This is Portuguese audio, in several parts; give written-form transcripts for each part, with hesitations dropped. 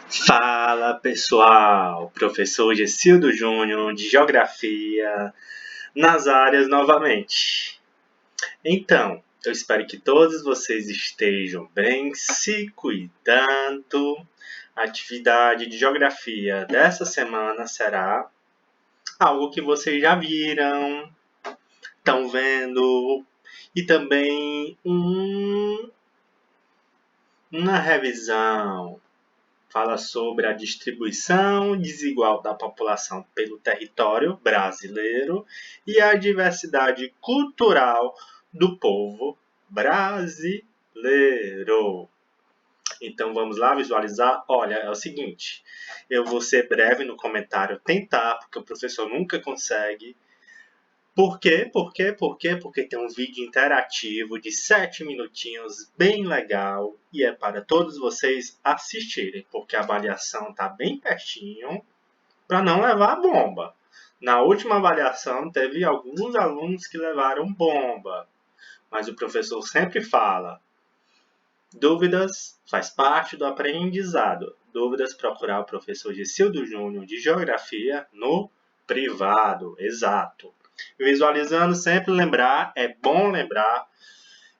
Fala pessoal, professor Gessildo Júnior de Geografia nas áreas novamente. Então, eu espero que todos vocês estejam bem, se cuidando. A atividade de Geografia dessa semana será algo que vocês já viram, estão vendo, e também uma revisão. Fala sobre a distribuição desigual da população pelo território brasileiro e a diversidade cultural do povo brasileiro. Então vamos lá visualizar. Olha, é o seguinte, eu vou ser breve no comentário, tentar, porque o professor nunca consegue. Por quê? Porque tem um vídeo interativo de 7 minutinhos, bem legal, e é para todos vocês assistirem, porque a avaliação está bem pertinho, para não levar bomba. Na última avaliação, teve alguns alunos que levaram bomba, mas o professor sempre fala, dúvidas faz parte do aprendizado. Dúvidas, procurar o professor Gessildo Júnior de Geografia no privado, exato. Visualizando, sempre lembrar, é bom lembrar,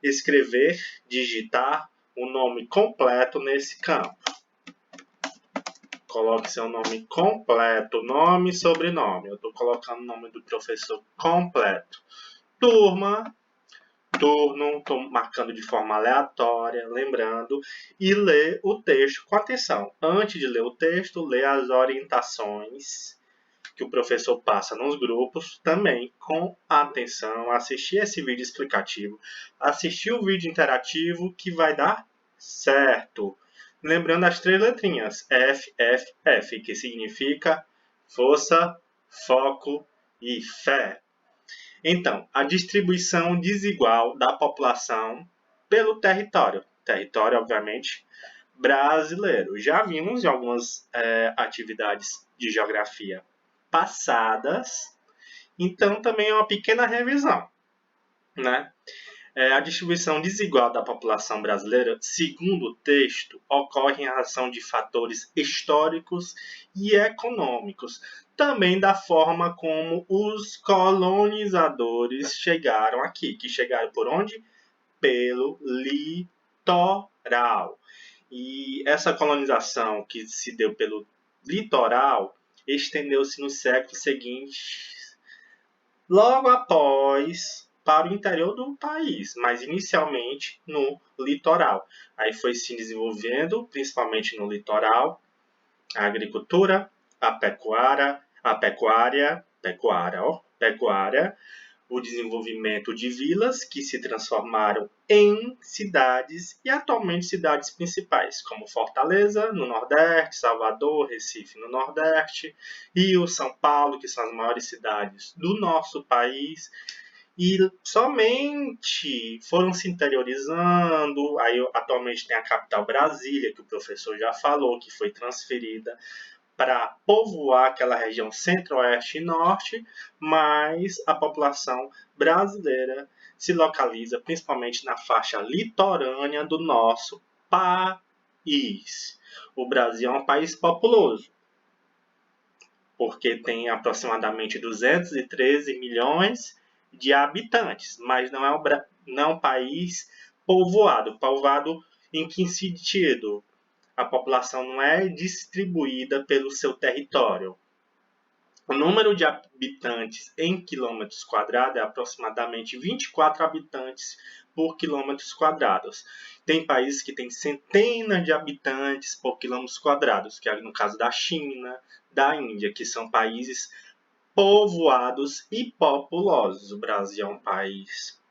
escrever, digitar o nome completo nesse campo. Coloque seu nome completo, nome e sobrenome. Eu estou colocando o nome do professor completo. Turma, turno, estou marcando de forma aleatória, lembrando, e ler o texto com atenção. Antes de ler o texto, ler as orientações que o professor passa nos grupos, também com atenção, assistir esse vídeo explicativo, assistir o vídeo interativo que vai dar certo. Lembrando as 3 letrinhas, F, F, F, que significa força, foco e fé. Então, a distribuição desigual da população pelo território. Território, obviamente, brasileiro. Já vimos em algumas atividades de geografia passadas, então também é uma pequena revisão, né? A distribuição desigual da população brasileira, segundo o texto, ocorre em razão de fatores históricos e econômicos, também da forma como os colonizadores chegaram aqui, que chegaram por onde? Pelo litoral. E essa colonização que se deu pelo litoral estendeu-se no século seguinte, logo após, para o interior do país, mas inicialmente no litoral. Aí foi se desenvolvendo, principalmente no litoral, a agricultura, a pecuária, o desenvolvimento de vilas que se transformaram em cidades e atualmente cidades principais, como Fortaleza, no Nordeste, Salvador, Recife, no Nordeste, Rio, São Paulo, que são as maiores cidades do nosso país, e somente foram se interiorizando. Aí atualmente tem a capital Brasília, que o professor já falou, que foi transferida para povoar aquela região centro-oeste e norte, mas a população brasileira se localiza principalmente na faixa litorânea do nosso país. O Brasil é um país populoso, porque tem aproximadamente 213 milhões de habitantes, mas não é um país povoado. Povoado em que sentido? A população não é distribuída pelo seu território. O número de habitantes em quilômetros quadrados é aproximadamente 24 habitantes por quilômetros quadrados. Tem países que têm centenas de habitantes por quilômetros quadrados, que é no caso da China, da Índia, que são países povoados e populosos. O Brasil é um país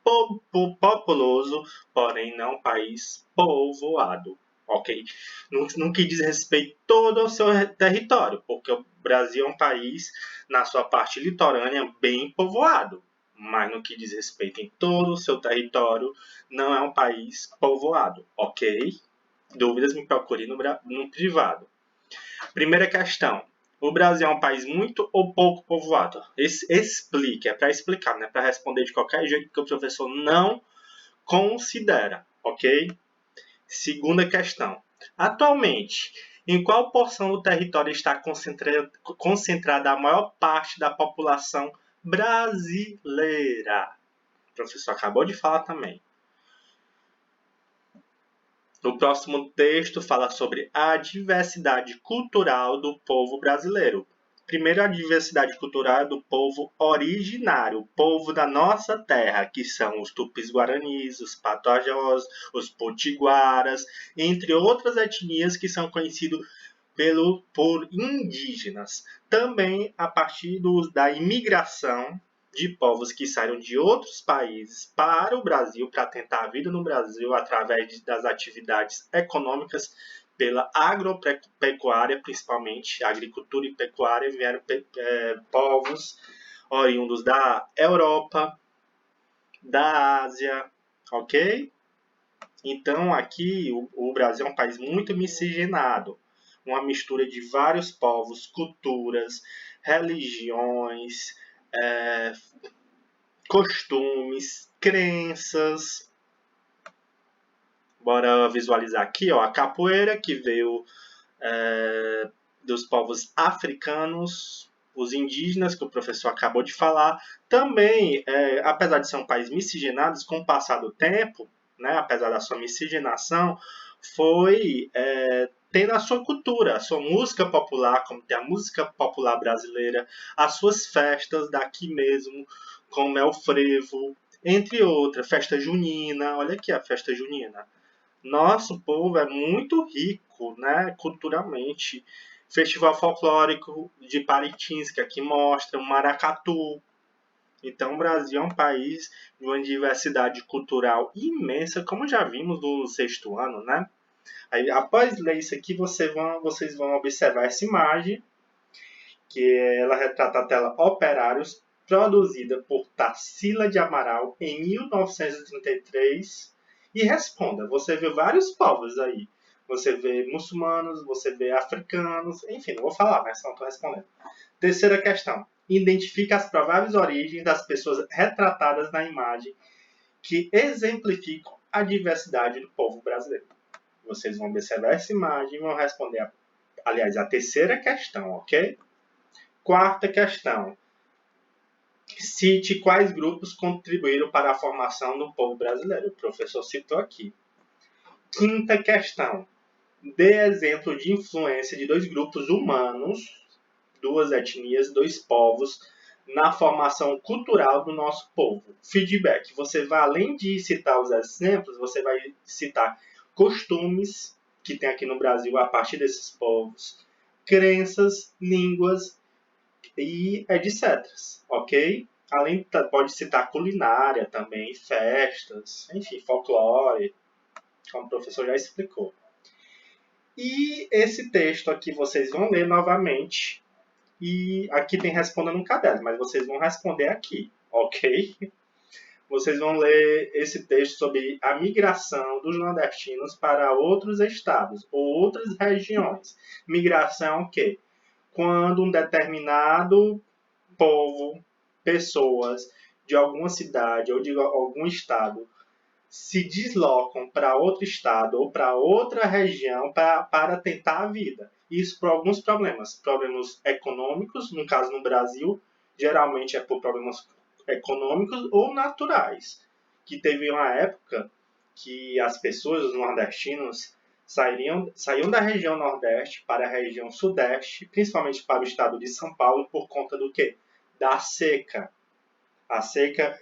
populoso, porém não um país povoado. Ok? No que diz respeito todo ao seu território, porque o Brasil é um país, na sua parte litorânea, bem povoado, mas no que diz respeito em todo o seu território, não é um país povoado, ok? Dúvidas, me procure no privado. Primeira questão. O Brasil é um país muito ou pouco povoado? Explique, é para explicar, não é para responder de qualquer jeito, porque o professor não considera, ok? Segunda questão. Atualmente, Em qual porção do território está concentrada a maior parte da população brasileira? O professor acabou de falar também. O próximo texto fala sobre a diversidade cultural do povo brasileiro. Primeiro, a diversidade cultural do povo originário, o povo da nossa terra, que são os tupis-guaranis, os patojós, os potiguaras, entre outras etnias que são conhecidos por indígenas. Também a partir da imigração de povos que saíram de outros países para o Brasil, para tentar a vida no Brasil através das atividades econômicas pela agropecuária, principalmente agricultura e pecuária, vieram povos oriundos da Europa, da Ásia, ok? Então aqui o Brasil é um país muito miscigenado, uma mistura de vários povos, culturas, religiões, costumes, crenças. Bora visualizar aqui, ó, a capoeira que veio dos povos africanos, os indígenas, que o professor acabou de falar. Também, apesar de ser um país miscigenado, com o passar do tempo, né, apesar da sua miscigenação, foi tendo a sua cultura, a sua música popular, como tem a música popular brasileira, as suas festas daqui mesmo, como é o frevo, entre outras, festa junina. Olha aqui a festa junina. Nosso povo é muito rico, né, culturalmente. Festival folclórico de Paritins, que aqui mostra o maracatu. Então, o Brasil é um país de uma diversidade cultural imensa, como já vimos no sexto ano, né? Aí, após ler isso aqui, vocês vão observar essa imagem, que ela retrata a tela Operários, produzida por Tarsila de Amaral em 1933. E responda, você vê vários povos aí. Você vê muçulmanos, você vê africanos, enfim, não vou falar, mas não estou respondendo. Terceira questão. Identifica as prováveis origens das pessoas retratadas na imagem que exemplificam a diversidade do povo brasileiro. Vocês vão observar essa imagem e vão responder, a terceira questão, ok? Quarta questão. Cite quais grupos contribuíram para a formação do povo brasileiro. O professor citou aqui. Quinta questão. Dê exemplo de influência de dois grupos humanos, duas etnias, dois povos, na formação cultural do nosso povo. Feedback. Você vai, além de citar os exemplos, você vai citar costumes que tem aqui no Brasil a partir desses povos, crenças, línguas e etc. Ok? Além, pode citar culinária também, festas, enfim, folclore, como o professor já explicou. E esse texto aqui vocês vão ler novamente. E aqui tem respondendo no caderno, mas vocês vão responder aqui, ok? Vocês vão ler esse texto sobre a migração dos nordestinos para outros estados ou outras regiões. Migração o quê? Quando um determinado povo, pessoas de alguma cidade ou de algum estado se deslocam para outro estado ou para outra região para tentar a vida. Isso por alguns problemas. Problemas econômicos, no caso no Brasil, geralmente é por problemas econômicos ou naturais. Que teve uma época que as pessoas, os nordestinos, saíam da região nordeste para a região sudeste, principalmente para o estado de São Paulo, por conta do quê? Da seca. A seca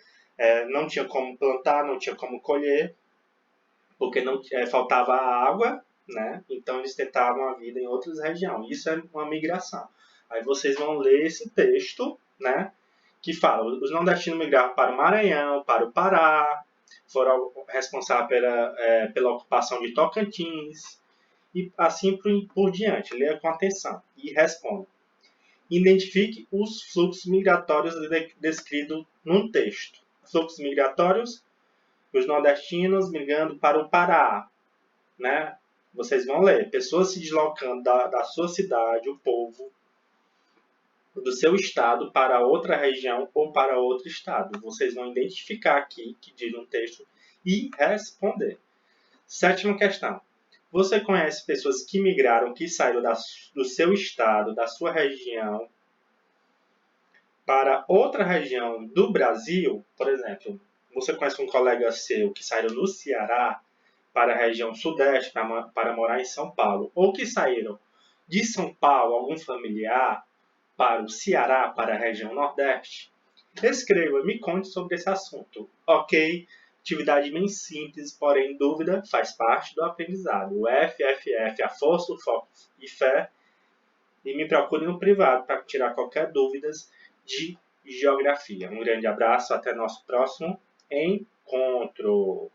não tinha como plantar, não tinha como colher, porque não faltava água, né? Então eles tentavam a vida em outras regiões. Isso é uma migração. Aí vocês vão ler esse texto, né? Que fala, os nordestinos migraram para o Maranhão, para o Pará, foram responsáveis pela ocupação de Tocantins, e assim por diante. Leia com atenção e responda. Identifique os fluxos migratórios descritos no texto. Fluxos migratórios, os nordestinos migrando para o Pará, né? Vocês vão ler. Pessoas se deslocando da sua cidade, o povo, do seu estado para outra região ou para outro estado. Vocês vão identificar aqui, que diz no texto, e responder. Sétima questão. Você conhece pessoas que migraram, que saíram do seu estado, da sua região, para outra região do Brasil? Por exemplo, você conhece um colega seu que saiu do Ceará para a região sudeste para morar em São Paulo, ou que saíram de São Paulo, algum familiar, para o Ceará, para a região nordeste? Escreva, me conte sobre esse assunto. Ok? Atividade bem simples, porém dúvida faz parte do aprendizado. O FFF, a força, o foco e fé. E me procure no privado para tirar qualquer dúvida de geografia. Um grande abraço, até nosso próximo encontro.